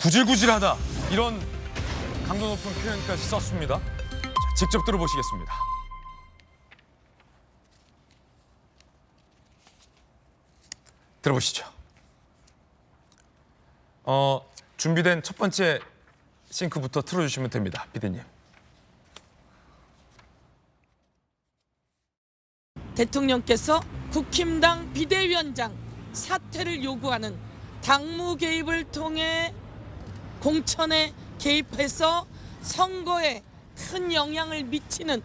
구질구질하다 이런 강도 높은 표현까지 썼습니다. 자, 직접 들어보시겠습니다. 들어보시죠. 준비된 첫 번째 싱크부터 틀어주시면 됩니다. 피디님. 대통령께서 국힘당 비대위원장 사퇴를 요구하는 당무 개입을 통해 공천에 개입해서 선거에 큰 영향을 미치는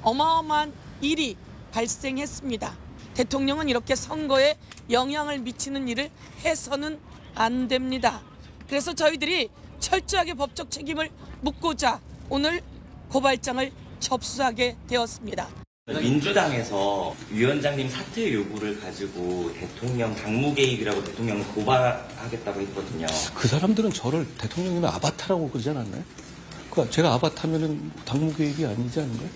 어마어마한 일이 발생했습니다. 대통령은 이렇게 선거에 영향을 미치는 일을 해서는 안 됩니다. 그래서 저희들이 철저하게 법적 책임을 묻고자 오늘 고발장을 접수하게 되었습니다. 민주당에서 위원장님 사퇴 요구를 가지고 대통령 당무 개입이라고 대통령을 고발하겠다고 했거든요. 그 사람들은 저를 대통령님의 아바타라고 그러지 않았나요? 제가 아바타면은 당무 개입이 아니지 않나요?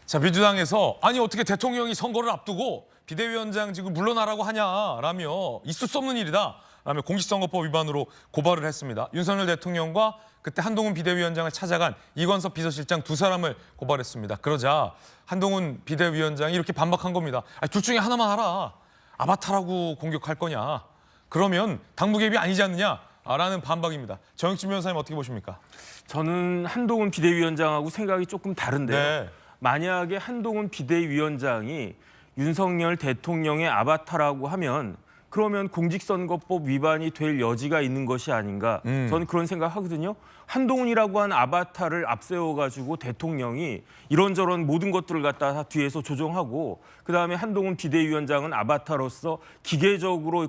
자, 민주당에서 아니 어떻게 대통령이 선거를 앞두고 비대위원장 지금 물러나라고 하냐라며 있을 수 없는 일이다 라며 공직선거법 위반으로 고발을 했습니다. 윤석열 대통령과 그때 한동훈 비대위원장을 찾아간 이건섭 비서실장 두 사람을 고발했습니다. 그러자 한동훈 비대위원장이 이렇게 반박한 겁니다. 아니, 둘 중에 하나만 하라. 아바타라고 공격할 거냐. 그러면 당무 개입이 아니지 않느냐라는 반박입니다. 정영진 변호사님 어떻게 보십니까? 저는 한동훈 비대위원장하고 생각이 조금 다른데요. 네. 만약에 한동훈 비대위원장이 윤석열 대통령의 아바타라고 하면 그러면 공직선거법 위반이 될 여지가 있는 것이 아닌가. 저는 그런 생각하거든요. 한동훈이라고 한 아바타를 앞세워가지고 대통령이 이런저런 모든 것들을 갖다 뒤에서 조정하고 그다음에 한동훈 비대위원장은 아바타로서 기계적으로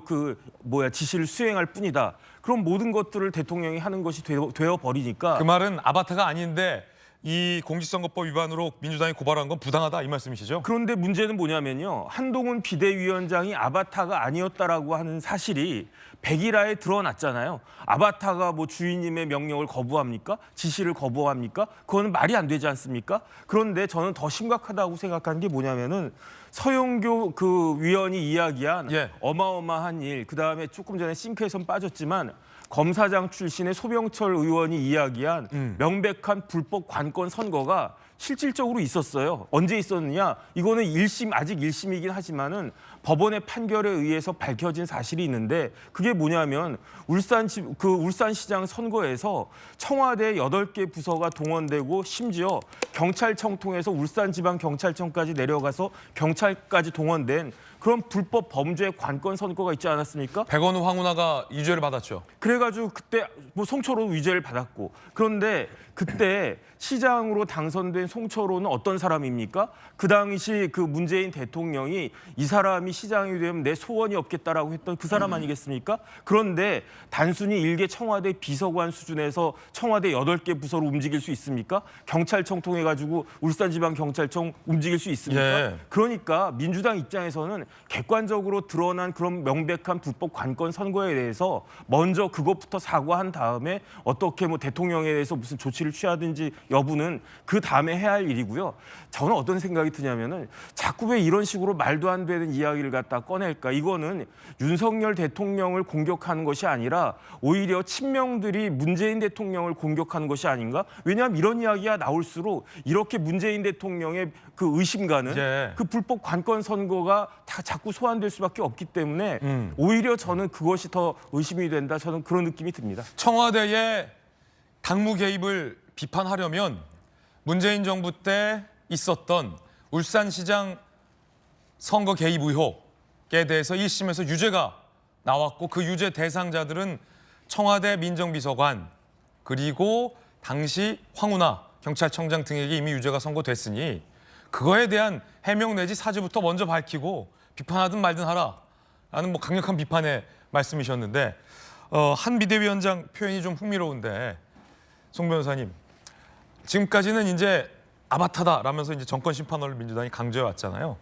지시를 수행할 뿐이다. 그럼 모든 것들을 대통령이 하는 것이 되어버리니까. 그 말은 아바타가 아닌데 이 공직선거법 위반으로 민주당이 고발한 건 부당하다 이 말씀이시죠? 그런데 문제는 뭐냐면요. 한동훈 비대위원장이 아바타가 아니었다라고 하는 사실이 백일화에 드러났잖아요. 아바타가 뭐 주인님의 명령을 거부합니까? 지시를 거부합니까? 그거는 말이 안 되지 않습니까? 그런데 저는 더 심각하다고 생각하는 게 뭐냐면은 서영교 그 위원이 이야기한 어마어마한 일, 그다음에 조금 전에 싱크에선 빠졌지만 검사장 출신의 소병철 의원이 이야기한 명백한 불법 관권 선거가 실질적으로 있었어요. 언제 있었느냐? 이거는 아직 1심이긴 하지만은 법원의 판결에 의해서 밝혀진 사실이 있는데 그게 뭐냐면 울산시장 선거에서 청와대 8개 부서가 동원되고 심지어 경찰청 통해서 울산지방경찰청까지 내려가서 경찰까지 동원된 그런 불법 범죄 관권 선거가 있지 않았습니까? 백원우 황운하가 유죄를 받았죠. 그래가지고 그때 뭐 송철호 유죄를 받았고 그런데 그때 시장으로 당선된 송철호는 어떤 사람입니까? 그 당시 그 문재인 대통령이 이 사람이 시장이 되면 내 소원이 없겠다라고 했던 그 사람 아니겠습니까? 그런데 단순히 일개 청와대 비서관 수준에서 청와대 8개 부서로 움직일 수 있습니까? 경찰청 통해 가지고 울산지방경찰청 움직일 수 있습니까? 그러니까 민주당 입장에서는 객관적으로 드러난 그런 명백한 불법 관권 선거에 대해서 먼저 그것부터 사과한 다음에 어떻게 뭐 대통령에 대해서 무슨 조치를 취하든지 여부는 그 다음에 해야 할 일이고요. 저는 어떤 생각이 드냐면은 자꾸 왜 이런 식으로 말도 안 되는 이야기를 갖다 꺼낼까? 이거는 윤석열 대통령을 공격하는 것이 아니라 오히려 친명들이 문재인 대통령을 공격하는 것이 아닌가? 왜냐하면 이런 이야기가 나올수록 이렇게 문재인 대통령의 그 의심가는 그 불법 관권 선거가 다 자꾸 소환될 수밖에 없기 때문에 오히려 저는 그것이 더 의심이 된다. 저는 그런 느낌이 듭니다. 청와대의 당무 개입을 비판하려면 문재인 정부 때 있었던 울산시장 선거 개입 의혹에 대해서 1심에서 유죄가 나왔고 그 유죄 대상자들은 청와대 민정비서관 그리고 당시 황운하 경찰청장 등에게 이미 유죄가 선고됐으니 그거에 대한 해명 내지 사죄부터 먼저 밝히고 비판하든 말든 하라라는 뭐 강력한 비판의 말씀이셨는데 한 비대위원장 표현이 좀 흥미로운데 송 변호사님 지금까지는 이제 아바타다라면서 이제 정권 심판을 민주당이 강조해 왔잖아요.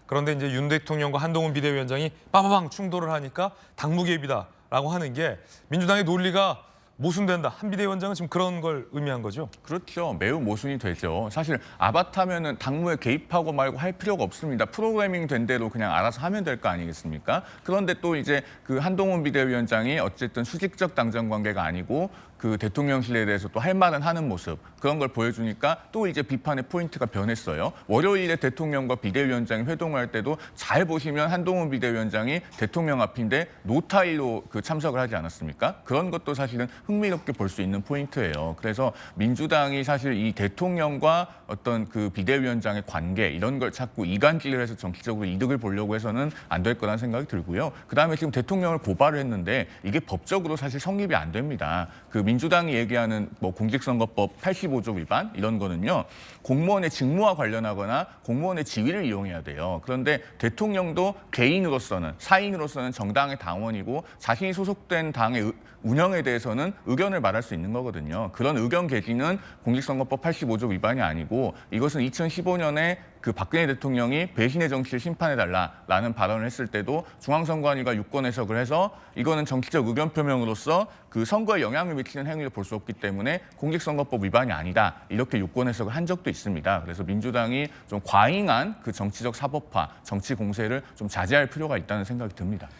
그런데 이제 윤 대통령과 한동훈 비대위원장이 빠바방 충돌을 하니까 당무 개입이다라고 하는 게 민주당의 논리가 모순된다. 한 비대위원장은 지금 그런 걸 의미한 거죠. 그렇죠. 매우 모순이 되죠. 사실 아바타면은 당무에 개입하고 말고 할 필요가 없습니다. 프로그래밍 된 대로 그냥 알아서 하면 될 거 아니겠습니까? 그런데 또 이제 그 한동훈 비대위원장이 어쨌든 수직적 당정 관계가 아니고 그 대통령실에 대해서 또 할 말은 하는 모습, 그런 걸 보여주니까 또 이제 비판의 포인트가 변했어요. 월요일에 대통령과 비대위원장이 회동할 때도 잘 보시면 한동훈 비대위원장이 대통령 앞인데 노타일로 그 참석을 하지 않았습니까? 그런 것도 사실은 흥미롭게 볼 수 있는 포인트예요. 그래서 민주당이 사실 이 대통령과 어떤 그 비대위원장의 관계 이런 걸 자꾸 이간질을 해서 정치적으로 이득을 보려고 해서는 안 될 거라는 생각이 들고요. 그다음에 지금 대통령을 고발을 했는데 이게 법적으로 사실 성립이 안 됩니다. 그 민주당이 얘기하는 뭐 공직선거법 85조 위반 이런 거는요. 공무원의 직무와 관련하거나 공무원의 지위를 이용해야 돼요. 그런데 대통령도 개인으로서는 사인으로서는 정당의 당원이고 자신이 소속된 당의 운영에 대해서는 의견을 말할 수 있는 거거든요. 그런 의견 개진은 공직선거법 85조 위반이 아니고 이것은 2015년에 그 박근혜 대통령이 배신의 정치를 심판해달라라는 발언을 했을 때도 중앙선관위가 유권 해석을 해서 이거는 정치적 의견 표명으로서 그 선거에 영향을 미치는 행위를 볼 수 없기 때문에 공직선거법 위반이 아니다. 이렇게 유권 해석을 한 적도 있습니다. 그래서 민주당이 좀 과잉한 그 정치적 사법화, 정치 공세를 좀 자제할 필요가 있다는 생각이 듭니다.